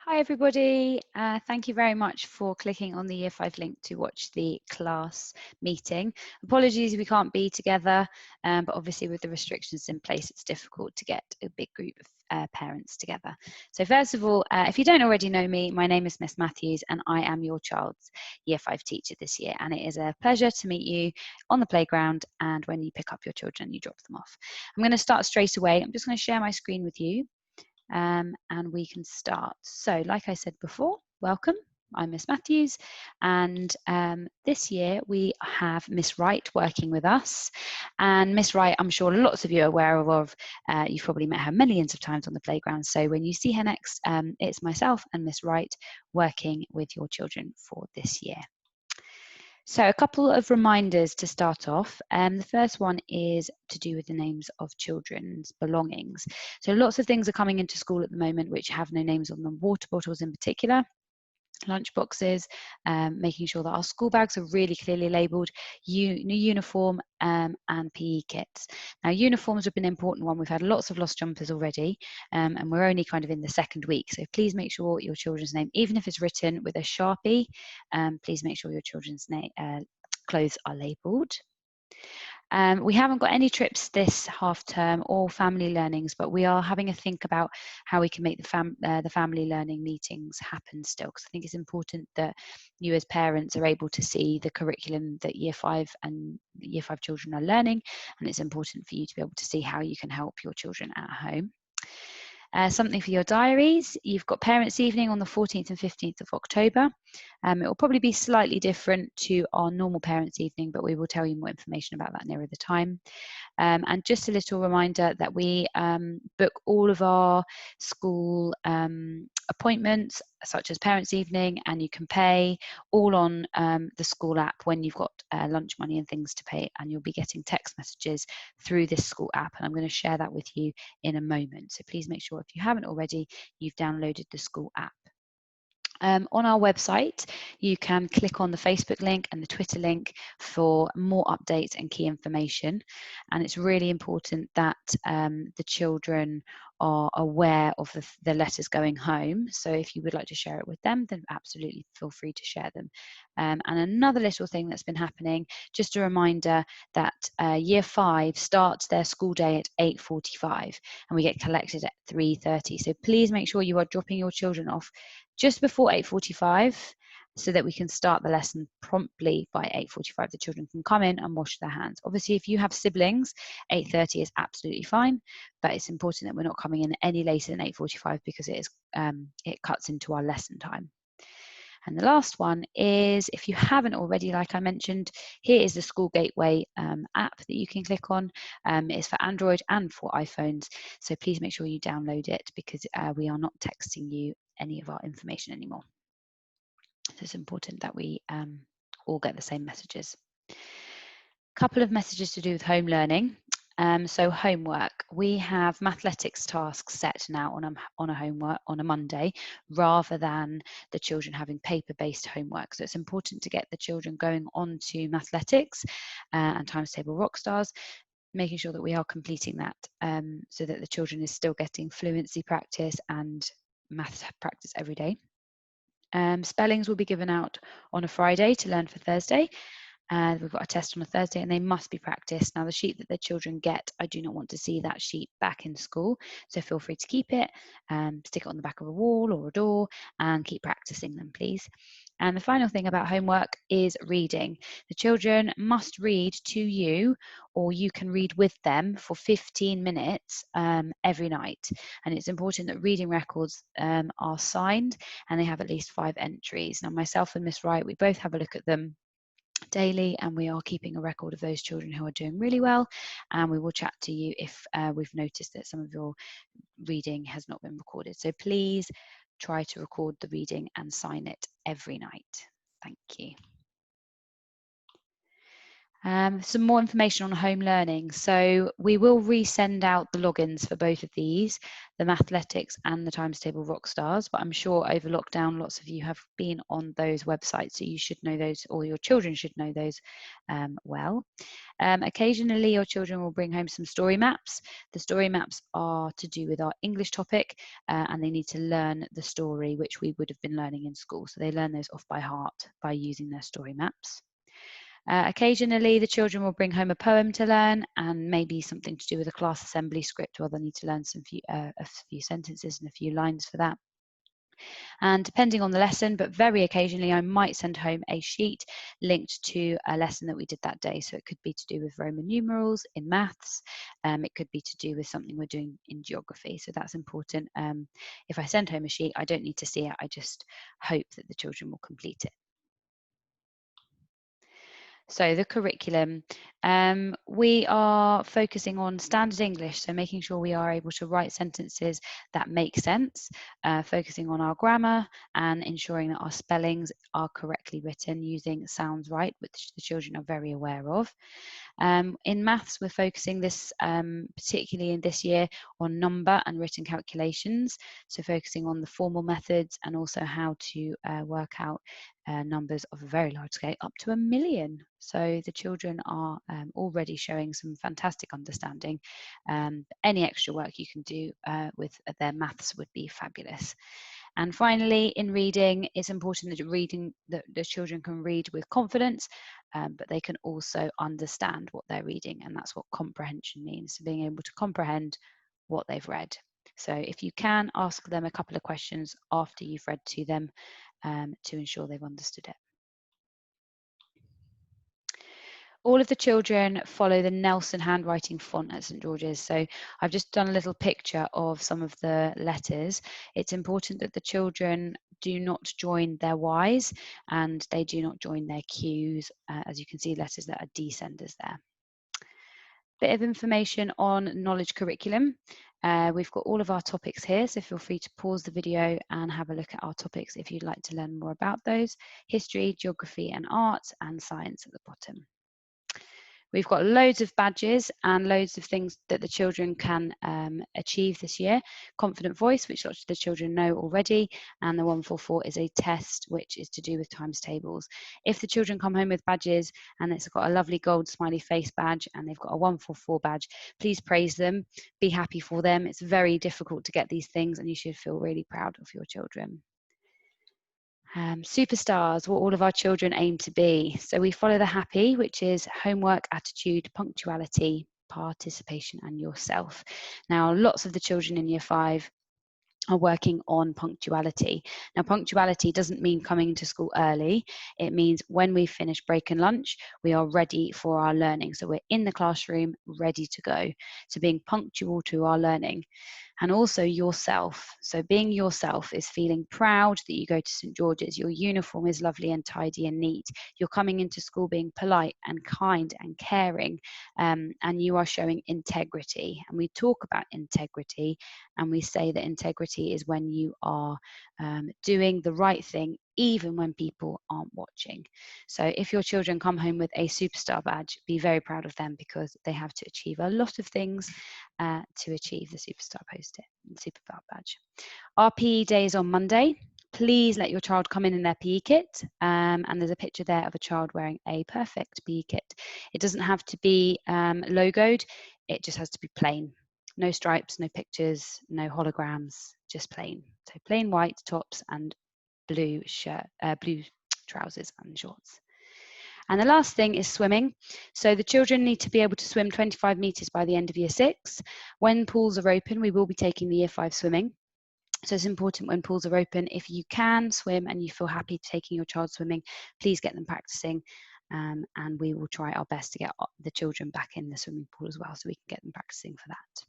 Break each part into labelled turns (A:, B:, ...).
A: Hi everybody, thank you very much for clicking on the Year 5 link to watch the class meeting. Apologies we can't be together, but obviously with the restrictions in place it's difficult to get a big group of parents together. So first of all, if you don't already know me, my name is Miss Matthews and I am your child's Year 5 teacher this year, and it is a pleasure to meet you on the playground and when you pick up your children you drop them off. I'm going to start straight away. I'm just going to share my screen with you. And we can start. So like I said before, welcome. I'm Miss Matthews, and this year we have Miss Wright working with us. And Miss Wright, I'm sure lots of you are aware of. You've probably met her millions of times on the playground. So when you see her next, it's myself and Miss Wright working with your children for this year. So a couple of reminders to start off. The first one is to do with the names of children's belongings. So lots of things are coming into school at the moment which have no names on them, water bottles in particular, lunch boxes, making sure that our school bags are really clearly labelled, new uniform and PE kits. Now uniforms have been an important one. We've had lots of lost jumpers already and we're only kind of in the second week. So please make sure your children's name, even if it's written with a Sharpie, please make sure your children's name, clothes are labelled. We haven't got any trips this half term or family learnings, but we are having a think about how we can make the family learning meetings happen still, because I think it's important that you as parents are able to see the curriculum that Year 5 and Year 5 children are learning, and it's important for you to be able to see how you can help your children at home. Something for your diaries. You've got Parents' Evening on the 14th and 15th of October. It will probably be slightly different to our normal Parents' Evening, but we will tell you more information about that nearer the time. And just a little reminder that we book all of our school appointments, such as Parents' Evening, and you can pay all on the school app when you've got lunch money and things to pay, and you'll be getting text messages through this school app, and I'm going to share that with you in a moment. So please make sure if you haven't already, you've downloaded the school app. On our website, you can click on the Facebook link and the Twitter link for more updates and key information. And it's really important that the children are aware of the letters going home. So if you would like to share it with them, then absolutely feel free to share them. And another little thing that's been happening, just a reminder that Year 5 starts their school day at 8:45 and we get collected at 3:30. So please make sure you are dropping your children off just before 8:45 so that we can start the lesson promptly by 8:45. The children can come in and wash their hands. Obviously, if you have siblings, 8:30 is absolutely fine, but it's important that we're not coming in any later than 8:45 because it cuts into our lesson time. And the last one is, if you haven't already, like I mentioned, here is the School Gateway app that you can click on. It's for Android and for iPhones, so please make sure you download it because we are not texting you any of our information anymore. So it's important that we all get the same messages. Couple of messages to do with home learning. So homework, we have mathletics tasks set now on a homework on a Monday rather than the children having paper-based homework. So it's important to get the children going on to mathletics and Times Table Rockstars, making sure that we are completing that so that the children is still getting fluency practice and maths practice every day. Spellings will be given out on a Friday to learn for Thursday. We've got a test on a Thursday and they must be practiced. Now the sheet that the children get, I do not want to see that sheet back in school, so feel free to keep it, stick it on the back of a wall or a door and keep practicing them, please. And the final thing about homework is reading. The children must read to you or you can read with them for 15 minutes every night. And it's important that reading records are signed and they have at least 5 entries. Now myself and Miss Wright, we both have a look at them daily and we are keeping a record of those children who are doing really well, and we will chat to you if we've noticed that some of your reading has not been recorded. So please try to record the reading and sign it every night. Thank you. Some more information on home learning. So we will resend out the logins for both of these, the Mathletics and the Times Table Rockstars, but I'm sure over lockdown lots of you have been on those websites, so you should know those, or your children should know those well. Occasionally your children will bring home some story maps. The story maps are to do with our English topic and they need to learn the story which we would have been learning in school. So they learn those off by heart by using their story maps. Occasionally, the children will bring home a poem to learn and maybe something to do with a class assembly script where they'll need to learn a few sentences and a few lines for that. And depending on the lesson, but very occasionally, I might send home a sheet linked to a lesson that we did that day. So it could be to do with Roman numerals in maths. It could be to do with something we're doing in geography. So that's important. If I send home a sheet, I don't need to see it. I just hope that the children will complete it. So the curriculum, we are focusing on standard English, so making sure we are able to write sentences that make sense, focusing on our grammar and ensuring that our spellings are correctly written using Sounds Right, which the children are very aware of. In maths, we're focusing this, particularly in this year, on number and written calculations, so focusing on the formal methods and also how to work out numbers of a very large scale, up to 1 million. So the children are already showing some fantastic understanding. Any extra work you can do with their maths would be fabulous. And finally, in reading, it's important that the children can read with confidence, but they can also understand what they're reading, and that's what comprehension means, so being able to comprehend what they've read. So if you can, ask them a couple of questions after you've read to them to ensure they've understood it. All of the children follow the Nelson handwriting font at St George's. So I've just done a little picture of some of the letters. It's important that the children do not join their Ys and they do not join their Qs. As you can see, letters that are descenders there. Bit of information on knowledge curriculum. We've got all of our topics here, so feel free to pause the video and have a look at our topics if you'd like to learn more about those. History, geography and art, and science at the bottom. We've got loads of badges and loads of things that the children can achieve this year. Confident Voice, which lots of the children know already, and the 144 is a test which is to do with times tables. If the children come home with badges and it's got a lovely gold smiley face badge and they've got a 144 badge, please praise them, be happy for them. It's very difficult to get these things and you should feel really proud of your children. Superstars, what all of our children aim to be. So we follow the HAPPY, which is homework, attitude, punctuality, participation, and yourself. Now, lots of the children in Year 5 are working on punctuality. Now, punctuality doesn't mean coming to school early. It means when we finish break and lunch, we are ready for our learning. So we're in the classroom, ready to go. So being punctual to our learning. And also yourself. So being yourself is feeling proud that you go to St George's. Your uniform is lovely and tidy and neat. You're coming into school being polite and kind and caring, and you are showing integrity. And we talk about integrity, and we say that integrity is when you are doing the right thing even when people aren't watching. So if your children come home with a superstar badge, be very proud of them because they have to achieve a lot of things to achieve the superstar post-it, superstar badge. Our PE day is on Monday. Please let your child come in their PE kit, and there's a picture there of a child wearing a perfect PE kit. It doesn't have to be logoed, it just has to be plain. No stripes, no pictures, no holograms, just plain. So plain white tops and blue shirt, blue trousers and shorts. And the last thing is swimming. So the children need to be able to swim 25 metres by the end of Year 6. When pools are open, we will be taking the Year 5 swimming. So it's important when pools are open, if you can swim and you feel happy taking your child swimming, please get them practicing. And we will try our best to get the children back in the swimming pool as well, so we can get them practicing for that.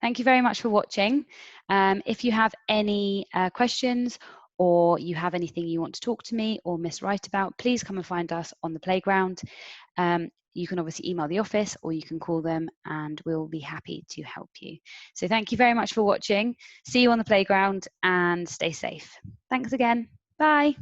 A: Thank you very much for watching. If you have any questions or you have anything you want to talk to me or Miss Wright about, please come and find us on the playground. You can obviously email the office or you can call them and we'll be happy to help you. So thank you very much for watching. See you on the playground and stay safe. Thanks again. Bye.